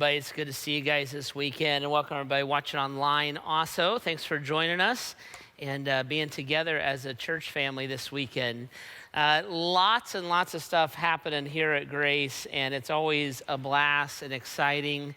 everybody. It's good to see you guys this weekend, and welcome everybody watching online also. Thanks for joining us and being together as a church family this weekend. Lots and lots of stuff happening here at Grace, and it's always a blast and exciting.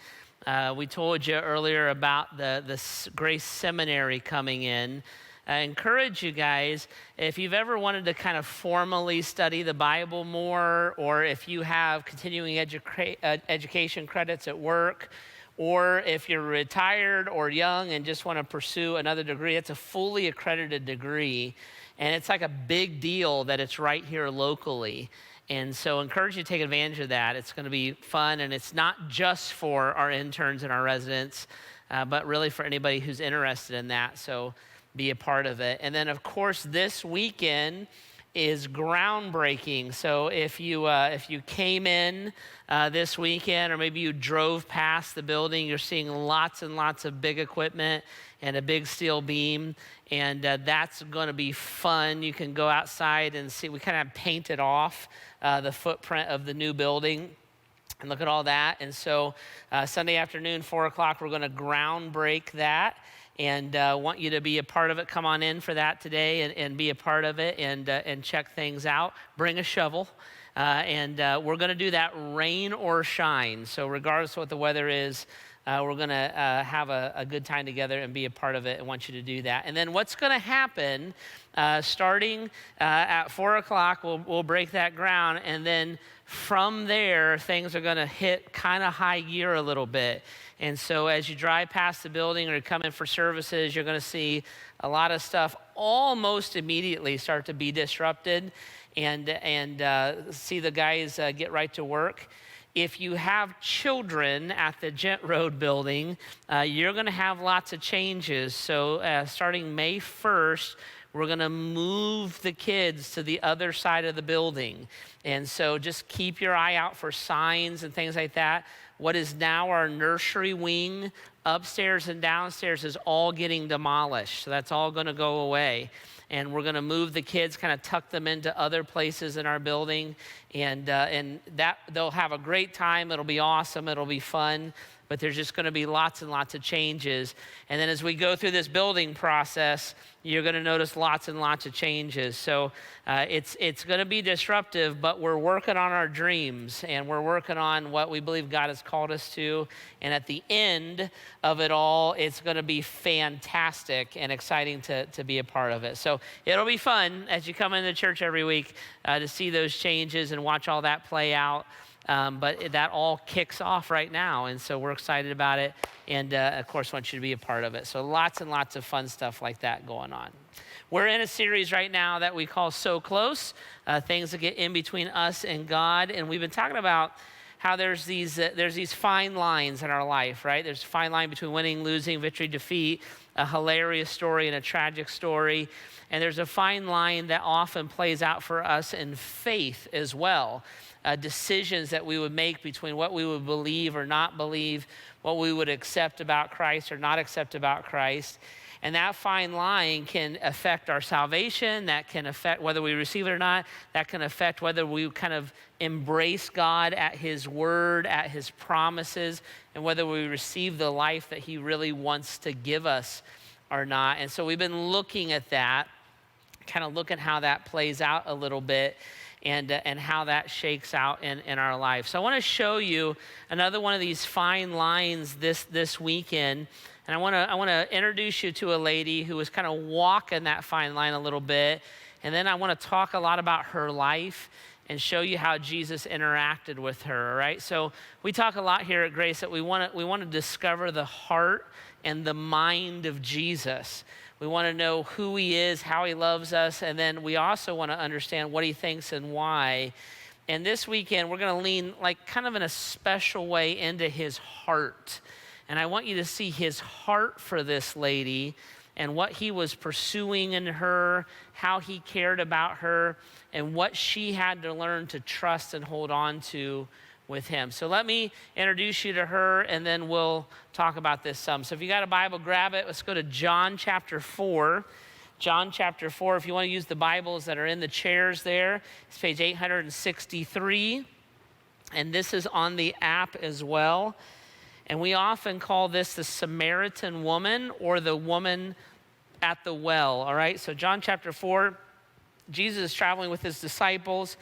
We told you earlier about the Grace Seminary coming in. I encourage you guys, if you've ever wanted to kind of formally study the Bible more, or if you have continuing education credits at work, or if you're retired or young and just want to pursue another degree, it's a fully accredited degree. And it's like a big deal that it's right here locally. And so I encourage you to take advantage of that. It's going to be fun, and it's not just for our interns and our residents, but really for anybody who's interested in that. So be a part of it. And then, of course, this weekend is groundbreaking. So if you came in this weekend, or maybe you drove past the building, you're seeing lots and lots of big equipment and a big steel beam, and that's going to be fun. You can go outside and see. We kind of painted off the footprint of the new building. And look at all that. And so Sunday afternoon, 4 o'clock, we're going to ground break that. And want you to be a part of it. Come on in for that today and be a part of it and check things out. Bring a shovel. And we're going to do that rain or shine. So regardless of what the weather is, we're going to have a good time together and be a part of it. I want you to do that. And then what's going to happen starting at 4 o'clock, we'll break that ground. And then from there, things are going to hit kind of high gear a little bit. And so as you drive past the building or come in for services, you're going to see a lot of stuff almost immediately start to be disrupted and see the guys get right to work. If you have children at the Gent Road building, you're going to have lots of changes. So starting May 1st, we're going to move the kids to the other side of the building. And so just keep your eye out for signs and things like that. What is now our nursery wing, upstairs and downstairs, is all getting demolished. So that's all going to go away. And we're going to move the kids, kind of tuck them into other places in our building. And that they'll have a great time. It'll be awesome. It'll be fun. But there's just going to be lots and lots of changes. And then as we go through this building process, you're going to notice lots and lots of changes. So it's going to be disruptive, but we're working on our dreams, and we're working on what we believe God has called us to. And at the end of it all, it's going to be fantastic and exciting to be a part of it. So it'll be fun as you come into church every week to see those changes and watch all that play out. But that all kicks off right now, and so we're excited about it, and of course want you to be a part of it. So lots and lots of fun stuff like that going on. We're in a series right now that we call So Close, things that get in between us and God, and we've been talking about how there's these fine lines in our life, right? There's a fine line between winning, losing, victory, defeat, a hilarious story and a tragic story. And there's a fine line that often plays out for us in faith as well. Decisions that we would make between what we would believe or not believe, what we would accept about Christ or not accept about Christ. And that fine line can affect our salvation. That can affect whether we receive it or not. That can affect whether we kind of embrace God at His word, at His promises, and whether we receive the life that He really wants to give us or not. And so we've been looking at that, kind of looking how that plays out a little bit. And how that shakes out in our life. So I want to show you another one of these fine lines this weekend. And I want to introduce you to a lady who was kind of walking that fine line a little bit. And then I want to talk a lot about her life and show you how Jesus interacted with her, all right? So we talk a lot here at Grace that we want to discover the heart and the mind of Jesus. We want to know who He is, how He loves us, and then we also want to understand what He thinks and why. And this weekend, we're going to lean like kind of in a special way into His heart. And I want you to see His heart for this lady and what He was pursuing in her, how He cared about her, and what she had to learn to trust and hold on to with Him. So let me introduce you to her, and then we'll talk about this some. So if you got a Bible, grab it. Let's go to John chapter 4. John chapter 4, if you want to use the Bibles that are in the chairs there, it's page 863. And this is on the app as well. And we often call this the Samaritan woman or the woman at the well, all right? So John chapter 4, Jesus is traveling with his disciples.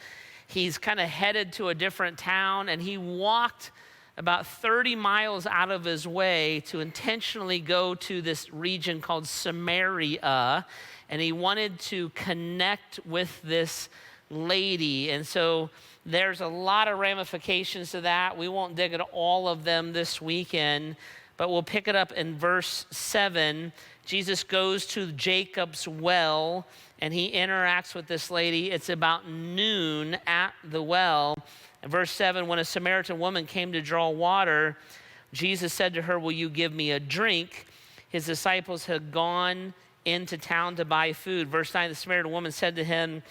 He's kind of headed to a different town, and he walked about 30 miles out of his way to intentionally go to this region called Samaria, and he wanted to connect with this lady. And so there's a lot of ramifications to that. We won't dig into all of them this weekend, but we'll pick it up in verse 7. Jesus goes to Jacob's well, and he interacts with this lady. It's about noon at the well. In verse 7, when a Samaritan woman came to draw water, Jesus said to her, "Will you give me a drink?" His disciples had gone into town to buy food. Verse 9, the Samaritan woman said to him,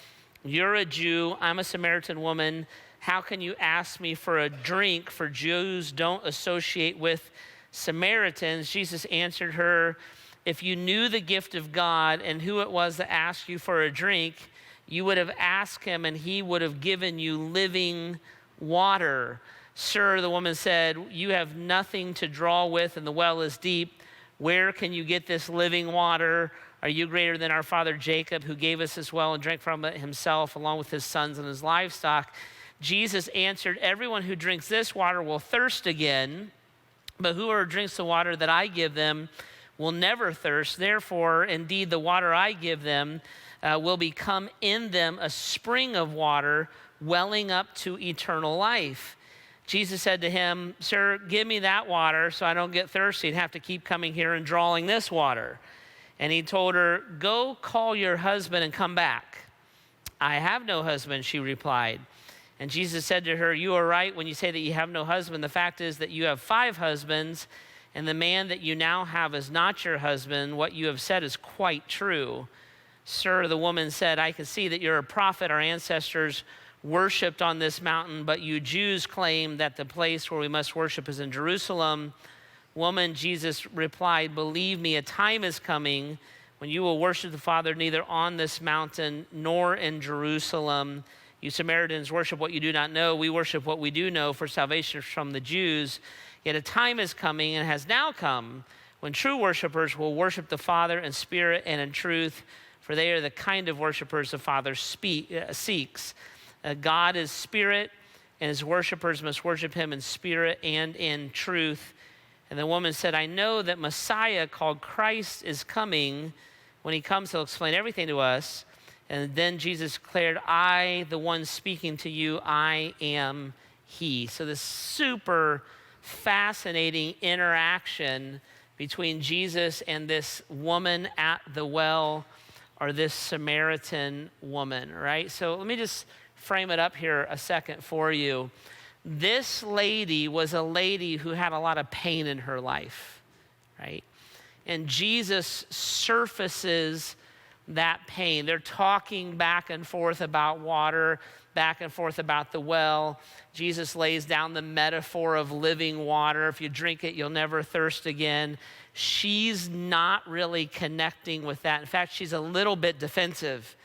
"You're a Jew, I'm a Samaritan woman. How can you ask me for a drink? For Jews don't associate with Samaritans." Jesus answered her, "If you knew the gift of God and who it was that asked you for a drink, you would have asked him and he would have given you living water." "Sir," the woman said, "you have nothing to draw with and the well is deep. Where can you get this living water? Are you greater than our father Jacob, who gave us this well and drank from it himself along with his sons and his livestock?" Jesus answered, "Everyone who drinks this water will thirst again, but whoever drinks the water that I give them will never thirst. Therefore, indeed, the water I give them will become in them a spring of water welling up to eternal life." Jesus said to him, "Sir, give me that water so I don't get thirsty and have to keep coming here and drawing this water." And he told her, "Go call your husband and come back." "I have no husband," she replied. And Jesus said to her, "You are right when you say that you have no husband. The fact is that you have 5 husbands, and the man that you now have is not your husband. What you have said is quite true." "Sir," the woman said, "I can see that you're a prophet. Our ancestors worshipped on this mountain, but you Jews claim that the place where we must worship is in Jerusalem." "Woman," Jesus replied, "believe me, a time is coming when you will worship the Father neither on this mountain nor in Jerusalem. You Samaritans worship what you do not know. We worship what we do know, for salvation is from the Jews. Yet a time is coming and has now come when true worshipers will worship the Father in spirit and in truth, for they are the kind of worshipers the Father seeks. God is spirit, and his worshipers must worship him in spirit and in truth." And the woman said, "I know that Messiah called Christ is coming. When he comes, he'll explain everything to us." And then Jesus declared, "I, the one speaking to you, I am he." So this super fascinating interaction between Jesus and this woman at the well, or this Samaritan woman, right? So let me just frame it up here a second for you. This lady was a lady who had a lot of pain in her life, right? And Jesus surfaces that pain. They're talking back and forth about water, back and forth about the well. Jesus lays down the metaphor of living water. If you drink it, you'll never thirst again. She's not really connecting with that. In fact, she's a little bit defensive.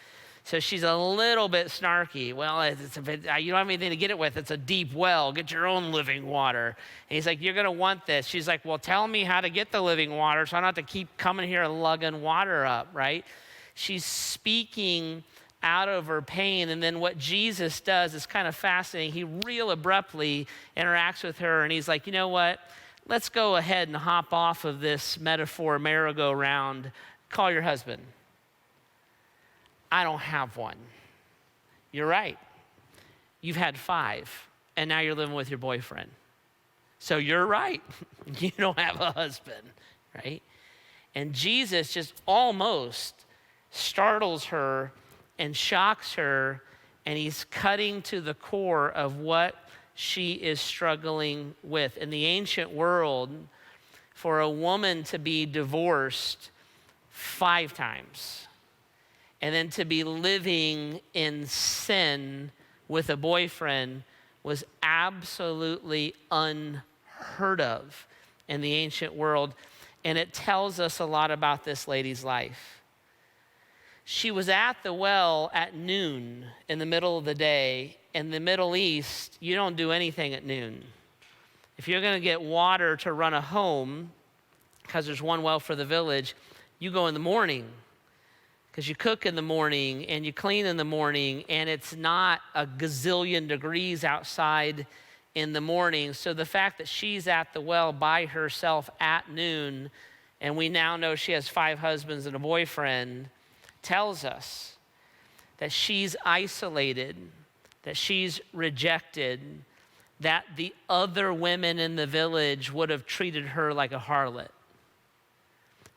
So she's a little bit snarky. "Well, you don't have anything to get it with. It's a deep well. Get your own living water." And he's like, "You're going to want this." She's like, "Well, tell me how to get the living water so I don't have to keep coming here and lugging water up," right? She's speaking out of her pain. And then what Jesus does is kind of fascinating. He real abruptly interacts with her, and he's like, "You know what? Let's go ahead and hop off of this metaphor merry-go-round. Call your husband." "I don't have one." "You're right. You've had 5, and now you're living with your boyfriend. So you're right. You don't have a husband," right? And Jesus just almost startles her and shocks her, and he's cutting to the core of what she is struggling with. In the ancient world, for a woman to be divorced 5 times, and then to be living in sin with a boyfriend was absolutely unheard of in the ancient world. And it tells us a lot about this lady's life. She was at the well at noon in the middle of the day. In the Middle East, you don't do anything at noon. If you're going to get water to run a home, because there's one well for the village, you go in the morning, because you cook in the morning and you clean in the morning, and it's not a gazillion degrees outside in the morning. So the fact that she's at the well by herself at noon, and we now know she has 5 husbands and a boyfriend, tells us that she's isolated, that she's rejected, that the other women in the village would have treated her like a harlot.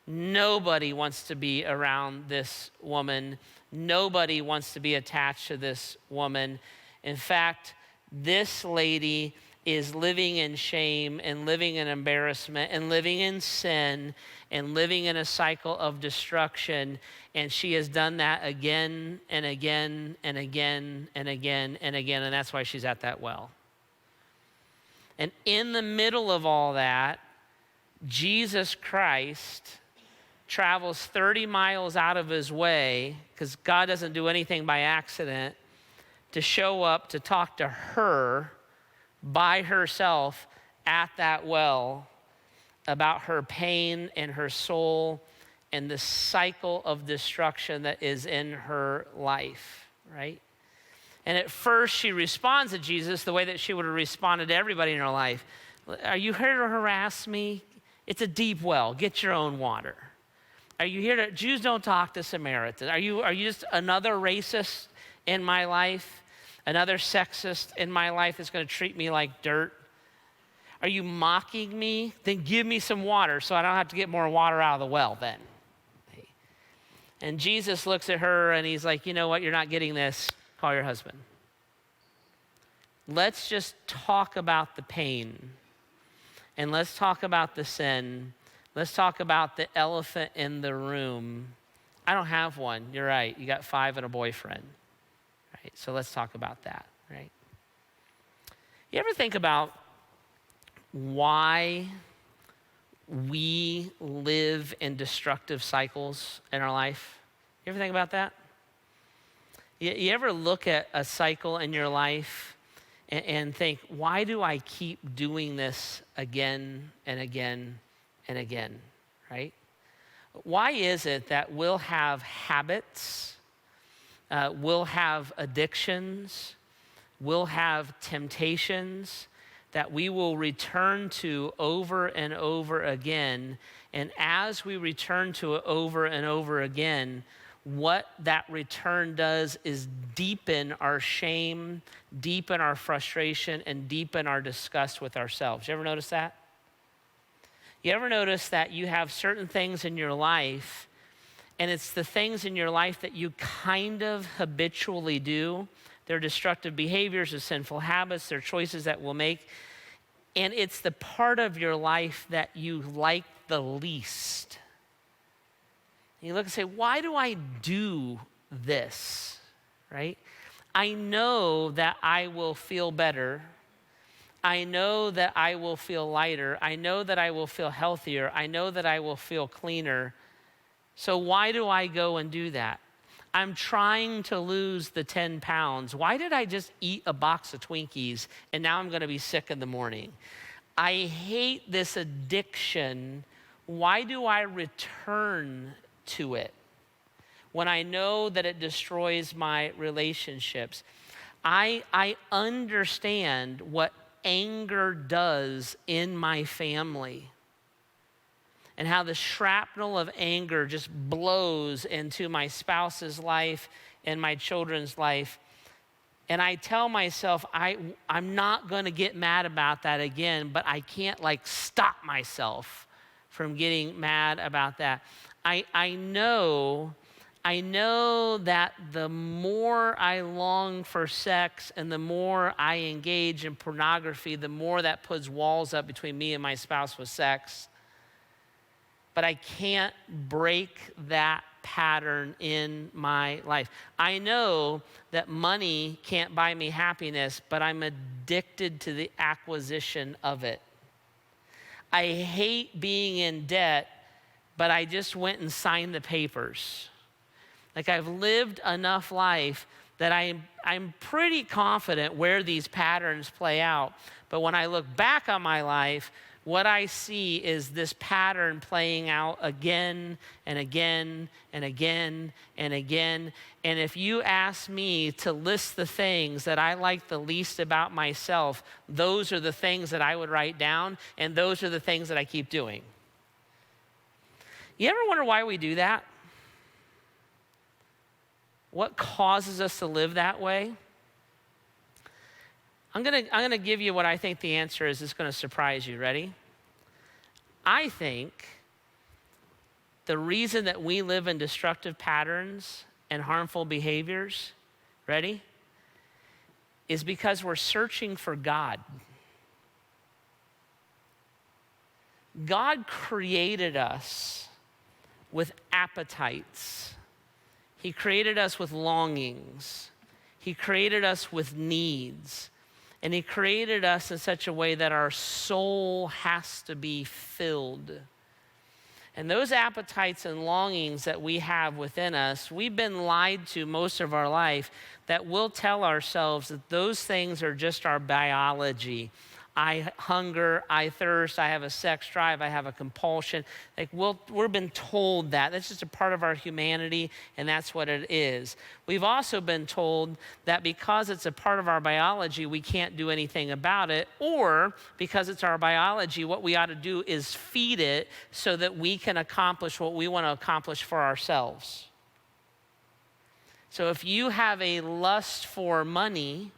Nobody wants to be around this woman. Nobody wants to be attached to this woman. In fact, this lady is living in shame and living in embarrassment and living in sin and living in a cycle of destruction. And she has done that again and again and again and again and again. And that's why she's at that well. And in the middle of all that, Jesus Christ travels 30 miles out of his way, because God doesn't do anything by accident, to show up to talk to her by herself at that well about her pain and her soul and the cycle of destruction that is in her life, right? And at first she responds to Jesus the way that she would have responded to everybody in her life. Are you here to harass me? It's a deep well. Get your own water. Are you here to, Jews don't talk to Samaritans. Are you just another racist in my life? Another sexist in my life that's going to treat me like dirt? Are you mocking me? Then give me some water so I don't have to get more water out of the well then. And Jesus looks at her and he's like, you know what? You're not getting this. Call your husband. Let's just talk about the pain. And let's talk about the sin. Let's talk about the elephant in the room. I don't have one. You're right. You got 5 and a boyfriend. Right? So let's talk about that, right? You ever think about why we live in destructive cycles in our life? You ever think about that? You ever look at a cycle in your life and think, why do I keep doing this again and again and again, right? Why is it that we'll have habits, we'll have addictions, we'll have temptations that we will return to over and over again, and as we return to it over and over again, what that return does is deepen our shame, deepen our frustration, and deepen our disgust with ourselves. You ever notice that? You ever notice that you have certain things in your life, and it's the things in your life that you kind of habitually do? They're destructive behaviors, they're sinful habits, they're choices that we'll make, and it's the part of your life that you like the least. And you look and say, why do I do this, right? I know that I will feel better. I know that I will feel lighter. I know that I will feel healthier. I know that I will feel cleaner. So why do I go and do that? I'm trying to lose the 10 pounds. Why did I just eat a box of Twinkies and now I'm going to be sick in the morning? I hate this addiction. Why do I return to it when I know that it destroys my relationships? I understand what anger does in my family and how the shrapnel of anger just blows into my spouse's life and my children's life. And I tell myself, I'm not going to get mad about that again, but I can't stop myself from getting mad about that. I know that the more I long for sex and the more I engage in pornography, the more that puts walls up between me and my spouse with sex. But I can't break that pattern in my life. I know that money can't buy me happiness, but I'm addicted to the acquisition of it. I hate being in debt, but I just went and signed the papers. I've lived enough life that I'm pretty confident where these patterns play out. But when I look back on my life, what I see is this pattern playing out again and again and again and again. And if you ask me to list the things that I like the least about myself, those are the things that I would write down, and those are the things that I keep doing. You ever wonder why we do that? What causes us to live that way? I'm gonna give you what I think the answer is. It's gonna surprise you. Ready? I think the reason that we live in destructive patterns and harmful behaviors, ready, is because we're searching for God. God created us with appetites. He created us with longings. He created us with needs. And he created us in such a way that our soul has to be filled. And those appetites and longings that we have within us, we've been lied to most of our life that we'll tell ourselves that those things are just our biology. I hunger, I thirst, I have a sex drive, I have a compulsion. Like we're been told that. That's just a part of our humanity, and that's what it is. We've also been told that because it's a part of our biology, we can't do anything about it, or because it's our biology, what we ought to do is feed it so that we can accomplish what we want to accomplish for ourselves. So if you have a lust for money,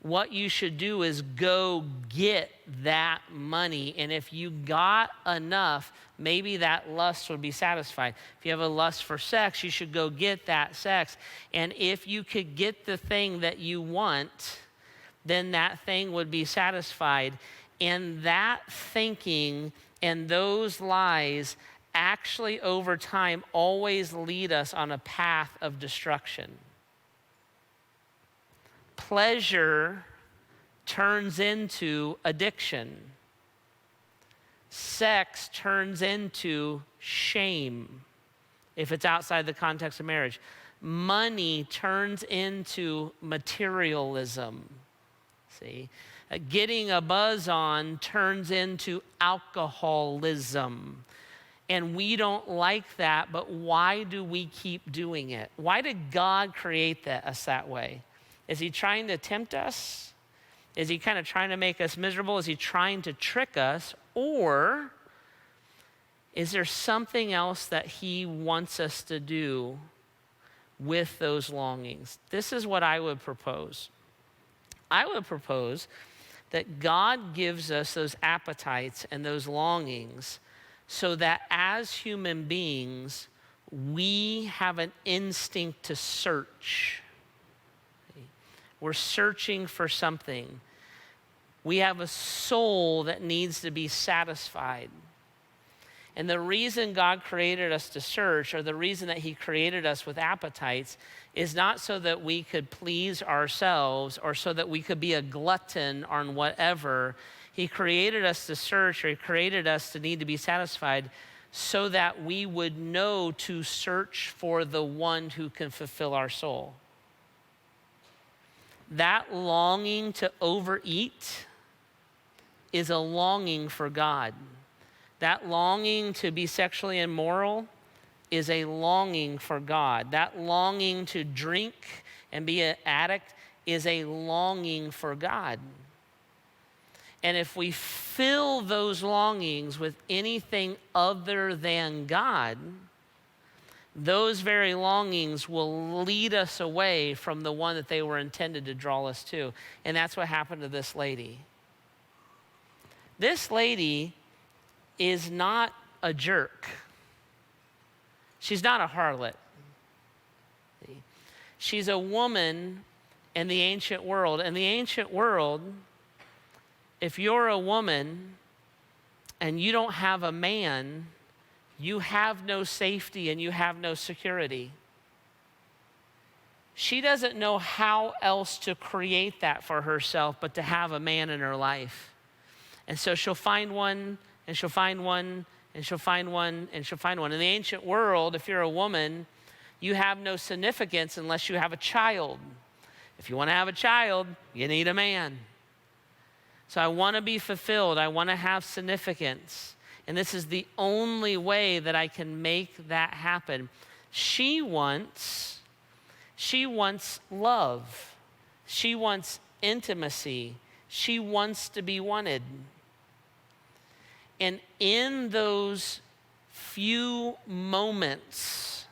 what you should do is go get that money. And if you got enough, maybe that lust would be satisfied. If you have a lust for sex, you should go get that sex. And if you could get the thing that you want, then that thing would be satisfied. And that thinking and those lies actually over time always lead us on a path of destruction. Pleasure turns into addiction. Sex turns into shame if it's outside the context of marriage. Money turns into materialism. See? Getting a buzz on turns into alcoholism. And we don't like that, but why do we keep doing it? Why did God create us that way? Is he trying to tempt us? Is he kind of trying to make us miserable? Is he trying to trick us? Or is there something else that he wants us to do with those longings? This is what I would propose. I would propose that God gives us those appetites and those longings so that as human beings, we have an instinct to search. We're searching for something. We have a soul that needs to be satisfied. And the reason God created us to search, or the reason that he created us with appetites, is not so that we could please ourselves or so that we could be a glutton on whatever. He created us to search, or he created us to need to be satisfied so that we would know to search for the one who can fulfill our soul. That longing to overeat is a longing for God. That longing to be sexually immoral is a longing for God. That longing to drink and be an addict is a longing for God. And if we fill those longings with anything other than God, those very longings will lead us away from the one that they were intended to draw us to. And that's what happened to this lady. This lady is not a jerk. She's not a harlot. She's a woman in the ancient world. In the ancient world, if you're a woman and you don't have a man, you have no safety and you have no security. She doesn't know how else to create that for herself but to have a man in her life. And so she'll find one, and she'll find one, and she'll find one, and she'll find one. In the ancient world, if you're a woman, you have no significance unless you have a child. If you want to have a child, you need a man. So I want to be fulfilled. I want to have significance. And this is the only way that I can make that happen. She wants love. She wants intimacy. She wants to be wanted. And in those few moments,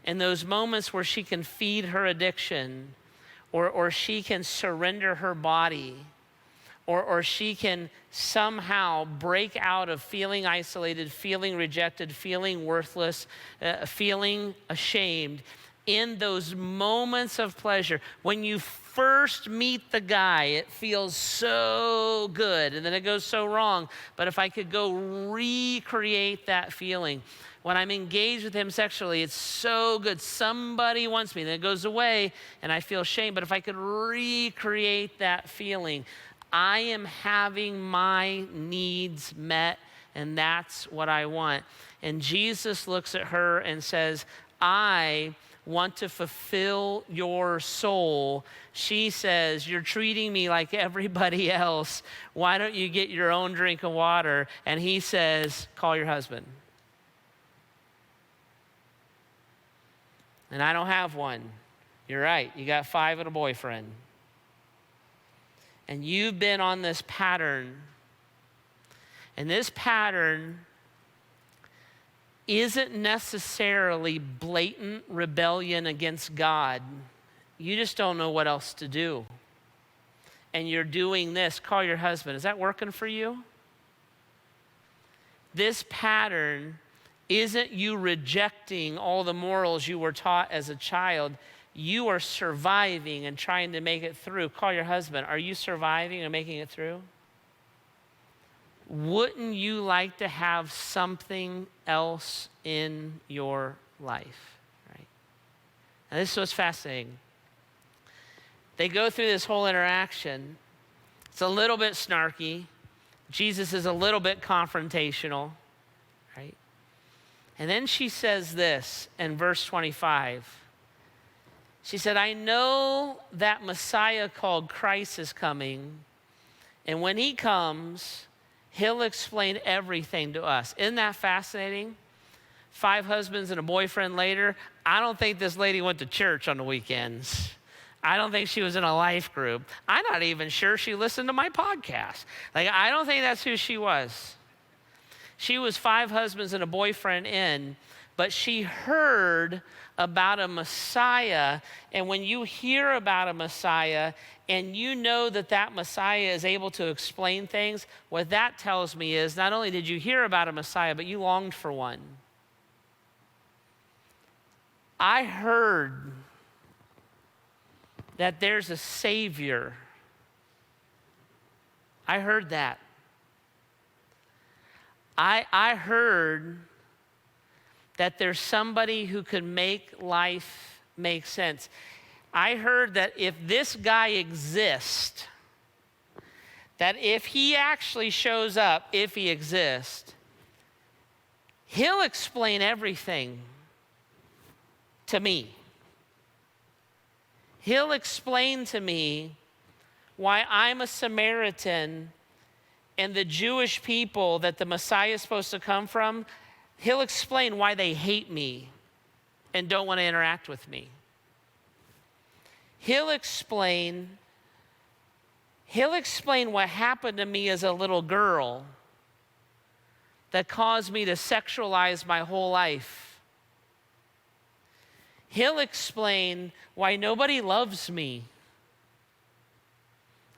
in those moments where she can feed her addiction, or she can surrender her body, or she can somehow break out of feeling isolated, feeling rejected, feeling worthless, feeling ashamed, in those moments of pleasure, when you first meet the guy, it feels so good, and then it goes so wrong. But if I could go recreate that feeling, when I'm engaged with him sexually, it's so good. Somebody wants me, then it goes away, and I feel shame. But if I could recreate that feeling, I am having my needs met, and that's what I want. And Jesus looks at her and says, I want to fulfill your soul. She says, you're treating me like everybody else. Why don't you get your own drink of water? And he says, call your husband. And I don't have one. You're right. You got 5 and a boyfriend. And you've been on this pattern. And this pattern isn't necessarily blatant rebellion against God. You just don't know what else to do. And you're doing this. Call your husband. Is that working for you? This pattern isn't you rejecting all the morals you were taught as a child. You are surviving and trying to make it through. Call your husband. Are you surviving and making it through? Wouldn't you like to have something else in your life? Right? Now, this was fascinating. They go through this whole interaction. It's a little bit snarky. Jesus is a little bit confrontational, right? And then she says this in verse 25. She said, I know that Messiah called Christ is coming, and when he comes, he'll explain everything to us. Isn't that fascinating? 5 husbands and a boyfriend later. I don't think this lady went to church on the weekends. I don't think she was in a life group. I'm not even sure she listened to my podcast. I don't think that's who she was. She was 5 husbands and a boyfriend in, but she heard about a Messiah. And when you hear about a Messiah and you know that that Messiah is able to explain things, what that tells me is not only did you hear about a Messiah, but you longed for one. I heard that there's a Savior. I heard that. I heard that there's somebody who could make life make sense. I heard that if this guy exists, that if he actually shows up, if he exists, he'll explain everything to me. He'll explain to me why I'm a Samaritan and the Jewish people that the Messiah is supposed to come from, he'll explain why they hate me and don't want to interact with me. He'll explain what happened to me as a little girl that caused me to sexualize my whole life. He'll explain why nobody loves me.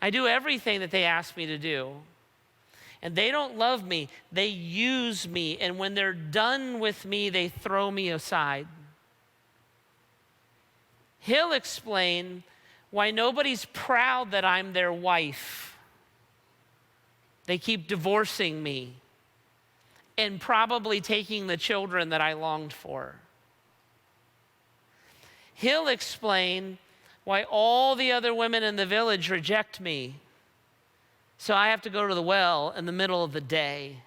I do everything that they ask me to do. And they don't love me. They use me. And when they're done with me, they throw me aside. He'll explain why nobody's proud that I'm their wife. They keep divorcing me and probably taking the children that I longed for. He'll explain why all the other women in the village reject me. So I have to go to the well in the middle of the day.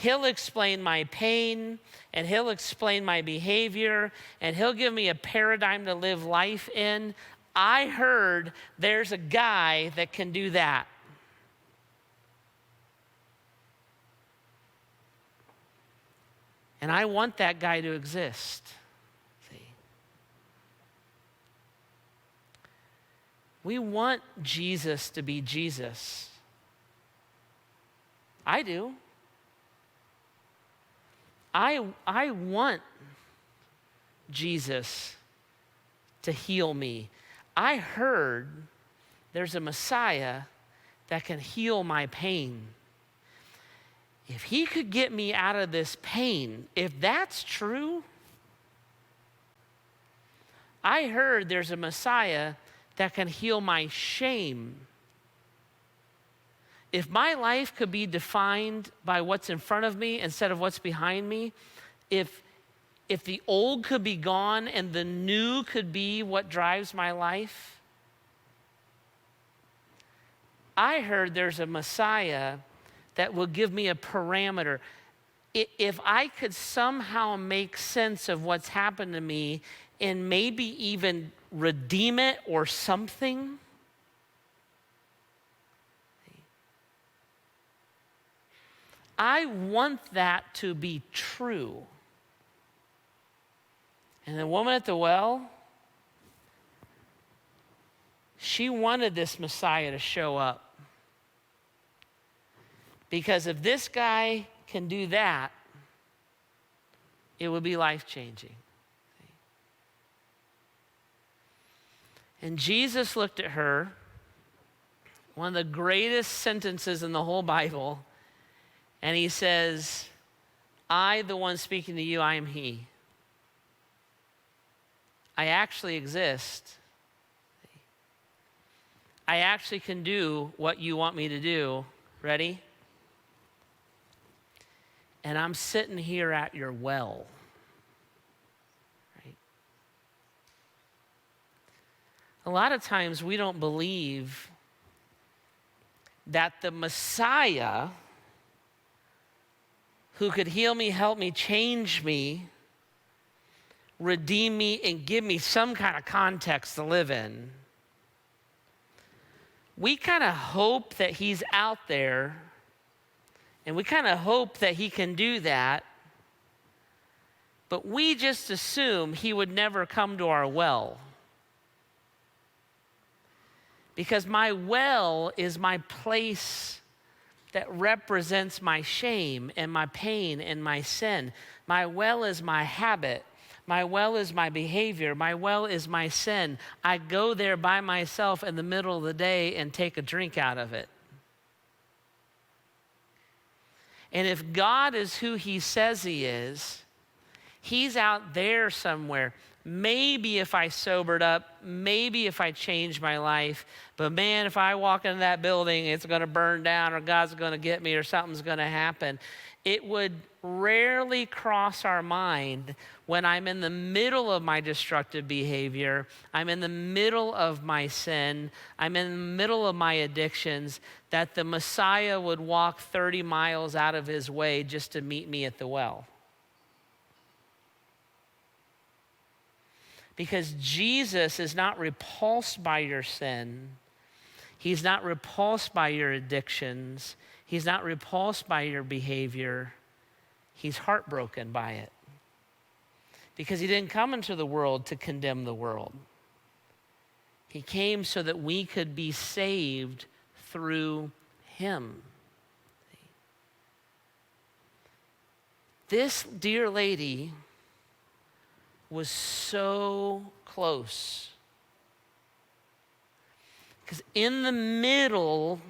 He'll explain my pain, and he'll explain my behavior, and he'll give me a paradigm to live life in. I heard there's a guy that can do that. And I want that guy to exist. See? We want Jesus to be Jesus. I do. I want Jesus to heal me. I heard there's a Messiah that can heal my pain. If he could get me out of this pain, if that's true, I heard there's a Messiah that can heal my shame. If my life could be defined by what's in front of me instead of what's behind me, if the old could be gone and the new could be what drives my life, I heard there's a Messiah that will give me a parameter. If I could somehow make sense of what's happened to me and maybe even redeem it or something, I want that to be true. And the woman at the well, she wanted this Messiah to show up. Because if this guy can do that, it would be life-changing. And Jesus looked at her, one of the greatest sentences in the whole Bible, and he says, I, the one speaking to you, I am he. I actually exist. I actually can do what you want me to do. Ready? And I'm sitting here at your well. Right? A lot of times we don't believe that the Messiah who could heal me, help me, change me, redeem me, and give me some kind of context to live in. We kind of hope that he's out there, and we kind of hope that he can do that, but we just assume he would never come to our well. Because my well is my place that represents my shame and my pain and my sin. My well is my habit. My well is my behavior. My well is my sin. I go there by myself in the middle of the day and take a drink out of it. And if God is who he says he is, he's out there somewhere. Maybe if I sobered up, maybe if I changed my life, but man, if I walk into that building, it's going to burn down or God's going to get me or something's going to happen. It would rarely cross our mind when I'm in the middle of my destructive behavior, I'm in the middle of my sin, I'm in the middle of my addictions, that the Messiah would walk 30 miles out of his way just to meet me at the well. Because Jesus is not repulsed by your sin. He's not repulsed by your addictions. He's not repulsed by your behavior. He's heartbroken by it. Because he didn't come into the world to condemn the world. He came so that we could be saved through him. This dear lady was so close. Because in the middle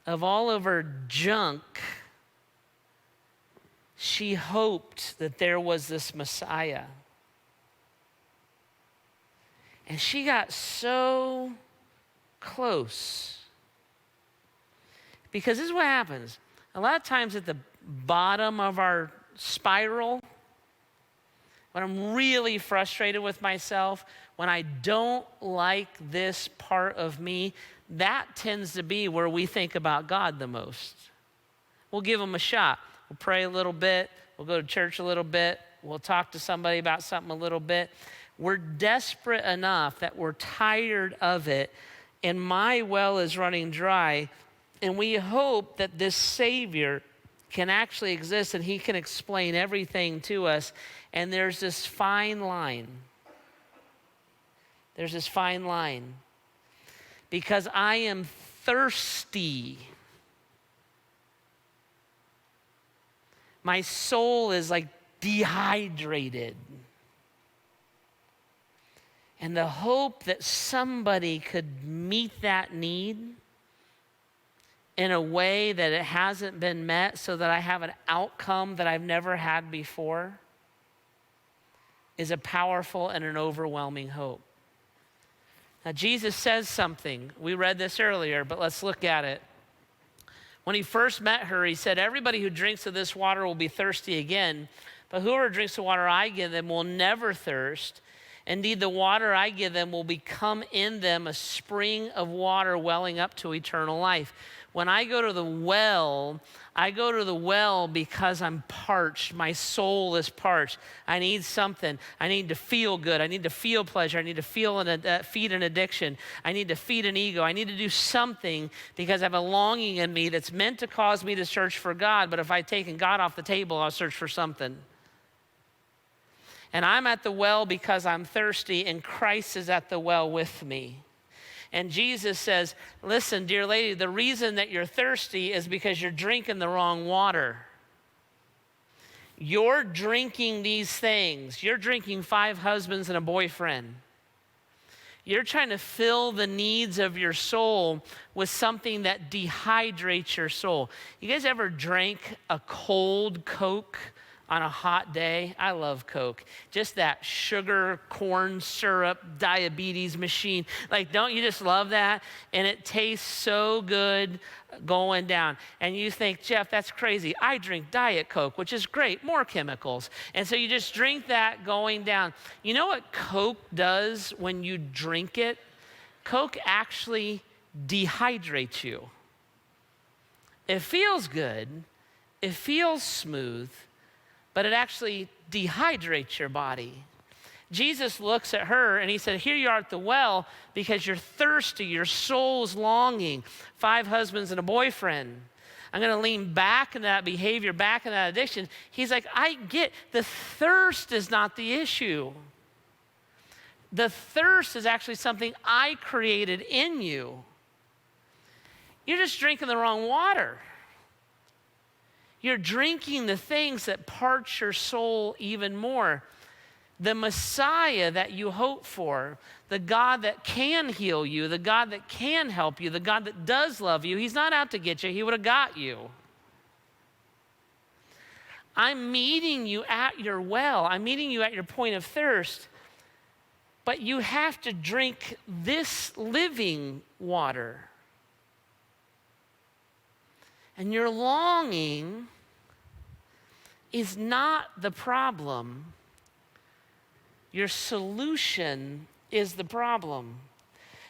of all of her junk, she hoped that there was this Messiah. And she got so close. Because this is what happens. A lot of times at the bottom of our spiral, when I'm really frustrated with myself, when I don't like this part of me, that tends to be where we think about God the most. We'll give him a shot. we'll pray a little bit, we'll go to church a little bit, we'll talk to somebody about something a little bit. We're desperate enough that we're tired of it, and my well is running dry, and we hope that this Savior can actually exist and he can explain everything to us. And there's this fine line. There's this fine line. Because I am thirsty. My soul is like dehydrated. And the hope that somebody could meet that need in a way that it hasn't been met so that I have an outcome that I've never had before is a powerful and an overwhelming hope. Now, Jesus says something. We read this earlier, but let's look at it. When he first met her, he said, everybody who drinks of this water will be thirsty again, but whoever drinks the water I give them will never thirst. Indeed, the water I give them will become in them a spring of water welling up to eternal life. When I go to the well, I go to the well because I'm parched. My soul is parched. I need something. I need to feel good. I need to feel pleasure. I need to feed an addiction. I need to feed an ego. I need to do something because I have a longing in me that's meant to cause me to search for God. But if I've taken God off the table, I'll search for something. And I'm at the well because I'm thirsty, and Christ is at the well with me. And Jesus says, listen, dear lady, the reason that you're thirsty is because you're drinking the wrong water. You're drinking these things. You're drinking 5 husbands and a boyfriend. You're trying to fill the needs of your soul with something that dehydrates your soul. You guys ever drank a cold Coke on a hot day? I love Coke. Just that sugar, corn syrup, diabetes machine. Like, don't you just love that? And it tastes so good going down. And you think, Jeff, that's crazy. I drink Diet Coke, which is great, more chemicals. And so you just drink that going down. You know what Coke does when you drink it? Coke actually dehydrates you. It feels good. It feels smooth. But it actually dehydrates your body. Jesus looks at her and he said, here you are at the well because you're thirsty, your soul's longing. 5 husbands and a boyfriend. I'm going to lean back into that behavior, back into that addiction. He's like, I get the thirst is not the issue. The thirst is actually something I created in you. You're just drinking the wrong water. You're drinking the things that parch your soul even more. The Messiah that you hope for, the God that can heal you, the God that can help you, the God that does love you, he's not out to get you. He would have got you. I'm meeting you at your well. I'm meeting you at your point of thirst. But you have to drink this living water. And your longing is not the problem. Your solution is the problem.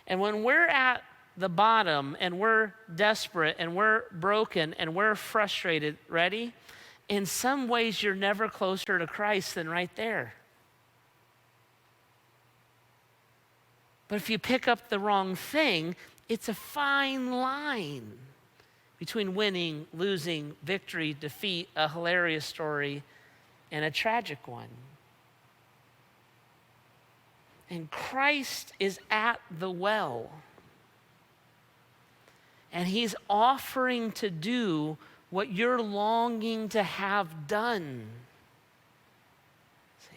And when we're at the bottom and we're desperate and we're broken and we're frustrated, ready? In some ways, you're never closer to Christ than right there. But if you pick up the wrong thing, it's a fine line between winning, losing, victory, defeat, a hilarious story, and a tragic one. And Christ is at the well. And he's offering to do what you're longing to have done. See?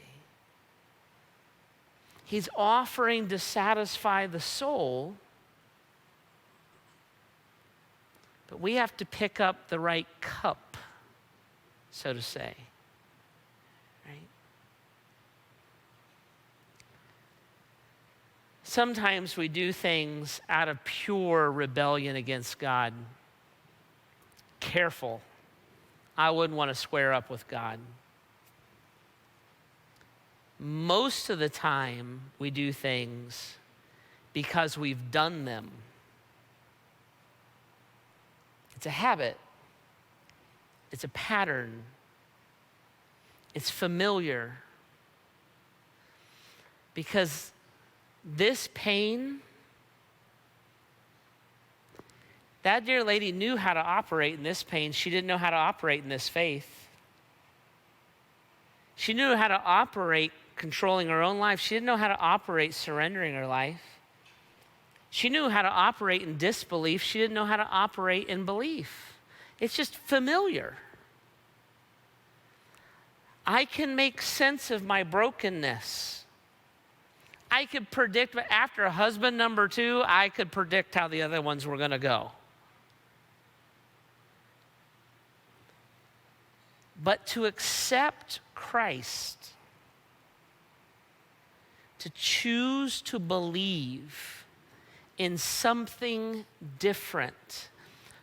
He's offering to satisfy the soul. But we have to pick up the right cup, so to say, right? Sometimes we do things out of pure rebellion against God. Careful. I wouldn't want to square up with God. Most of the time, we do things because we've done them. It's a habit. It's a pattern. It's familiar. Because this pain, that dear lady knew how to operate in this pain. She didn't know how to operate in this faith. She knew how to operate controlling her own life. She didn't know how to operate surrendering her life. She knew how to operate in disbelief. She didn't know how to operate in belief. It's just familiar. I can make sense of my brokenness. I could predict, after husband number 2, I could predict how the other ones were going to go. But to accept Christ, to choose to believe in something different,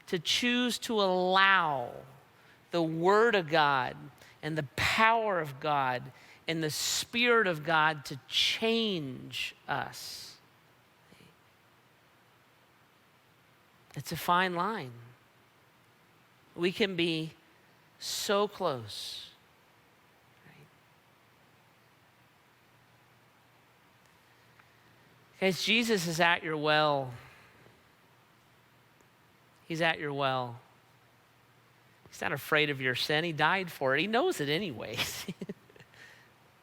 to choose to allow the Word of God and the power of God and the Spirit of God to change us. It's a fine line. We can be so close. Right? Guys, Jesus is at your well. He's at your well. He's not afraid of your sin. He died for it. He knows it anyways.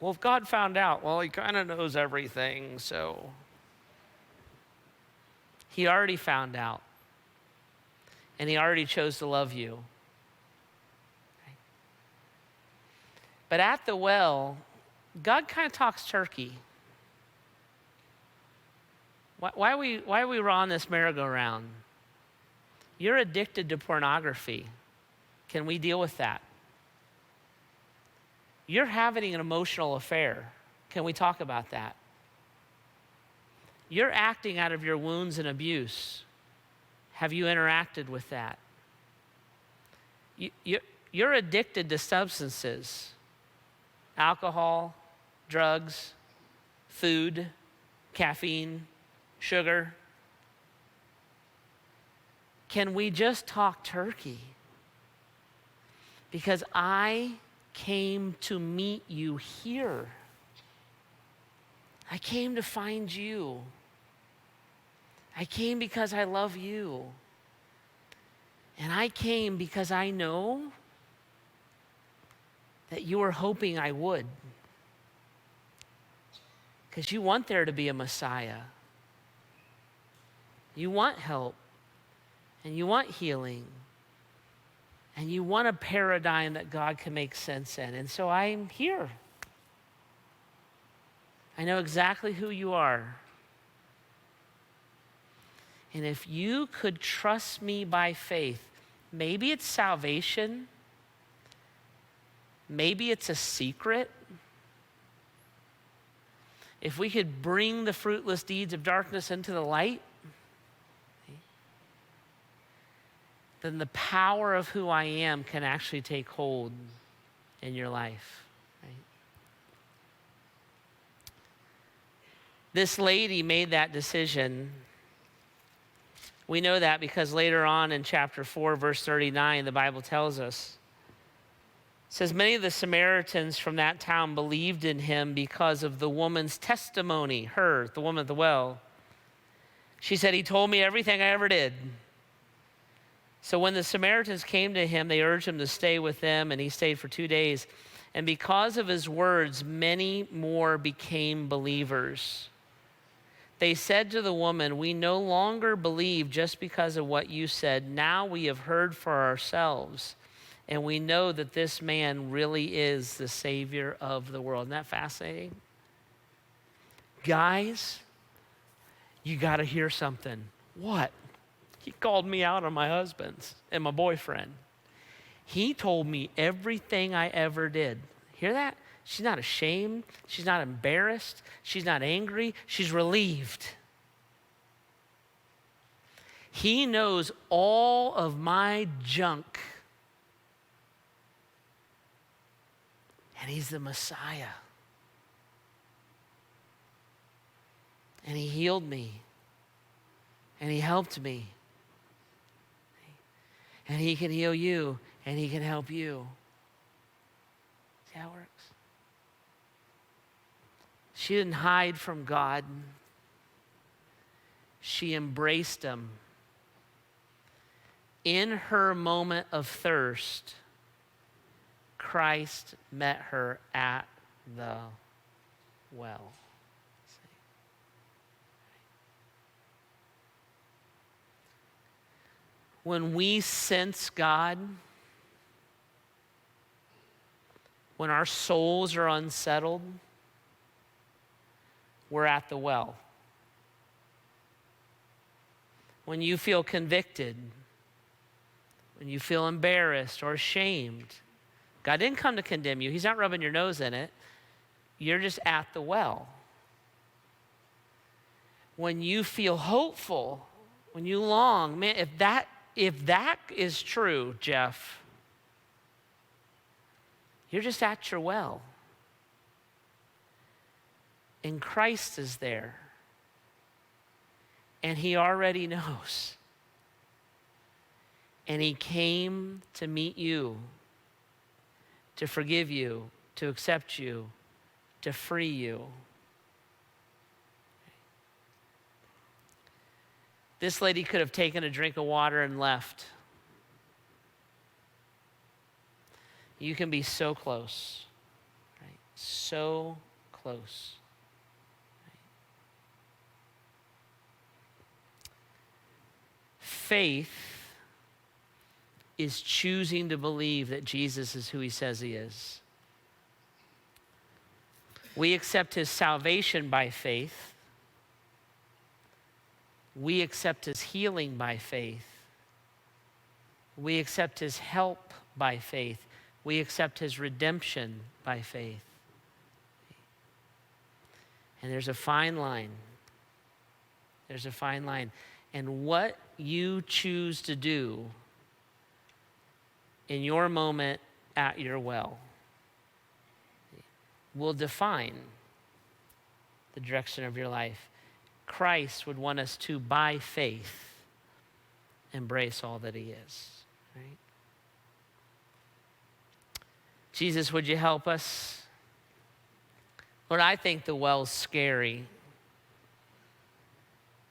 Well, if God found out, well, he kind of knows everything, so. He already found out. And he already chose to love you. Okay. But at the well, God kind of talks turkey. Why are we on this merry-go-round? You're addicted to pornography. Can we deal with that? You're having an emotional affair. Can we talk about that? You're acting out of your wounds and abuse. Have you interacted with that? You're addicted to substances, alcohol, drugs, food, caffeine, sugar. Can we just talk turkey? Because I came to meet you here. I came to find you. I came because I love you. And I came because I know that you were hoping I would. Because you want there to be a Messiah. You want help. And you want healing. And you want a paradigm that God can make sense in. And so I'm here. I know exactly who you are. And if you could trust me by faith, maybe it's salvation. Maybe it's a secret. If we could bring the fruitless deeds of darkness into the light, then the power of who I am can actually take hold in your life. Right? This lady made that decision. We know that because later on in chapter 4, verse 39, the Bible tells us, it says, many of the Samaritans from that town believed in him because of the woman's testimony, her, the woman at the well. She said, he told me everything I ever did. So when the Samaritans came to him, they urged him to stay with them, and he stayed for 2 days. And because of his words, many more became believers. They said to the woman, we no longer believe just because of what you said. Now we have heard for ourselves, and we know that this man really is the Savior of the world. Isn't that fascinating? Guys, you got to hear something. What? He called me out on my husbands and my boyfriend. He told me everything I ever did. Hear that? She's not ashamed. She's not embarrassed. She's not angry. She's relieved. He knows all of my junk. And he's the Messiah. And he healed me. And he helped me. And he can heal you, and he can help you. See how it works? She didn't hide from God. She embraced him. In her moment of thirst, Christ met her at the well. When we sense God, when our souls are unsettled, we're at the well. When you feel convicted, when you feel embarrassed or ashamed, God didn't come to condemn you. He's not rubbing your nose in it. You're just at the well. When you feel hopeful, when you long, man, if that is true, Jeff, you're just at your well. And Christ is there. And he already knows. And he came to meet you, to forgive you, to accept you, to free you. This lady could have taken a drink of water and left. You can be so close, right? So close. Right? Faith is choosing to believe that Jesus is who he says he is. We accept his salvation by faith. We accept his healing by faith. We accept his help by faith. We accept his redemption by faith. And there's a fine line. There's a fine line. And what you choose to do in your moment at your well will define the direction of your life. Christ would want us to, by faith, embrace all that he is, right? Jesus, would you help us? Lord, I think the well's scary.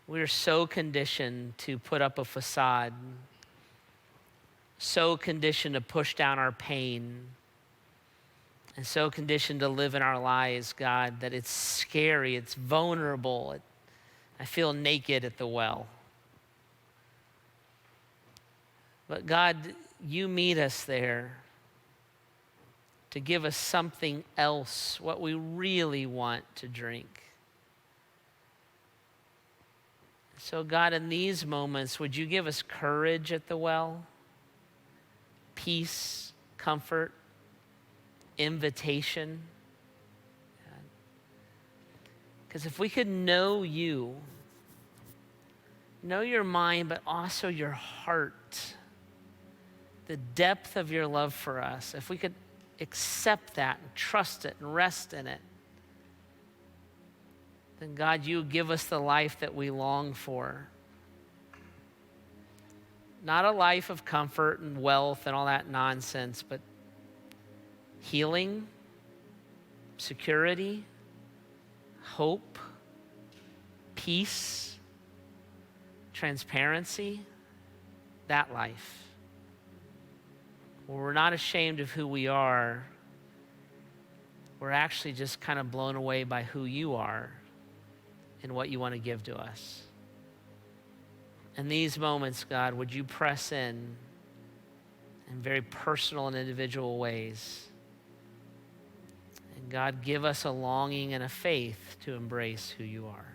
We're so conditioned to put up a facade, so conditioned to push down our pain, and so conditioned to live in our lives, God, that it's scary, it's vulnerable. I feel naked at the well. But God, you meet us there to give us something else, what we really want to drink. So God, in these moments, would you give us courage at the well? Peace, comfort, invitation. Because if we could know you, know your mind, but also your heart, the depth of your love for us, if we could accept that and trust it and rest in it, then God, you give us the life that we long for. Not a life of comfort and wealth and all that nonsense, but healing, security, hope, peace, transparency, that life. Where we're not ashamed of who we are, we're actually just kind of blown away by who you are and what you want to give to us. In these moments, God, would you press in very personal and individual ways? And God, give us a longing and a faith to embrace who you are.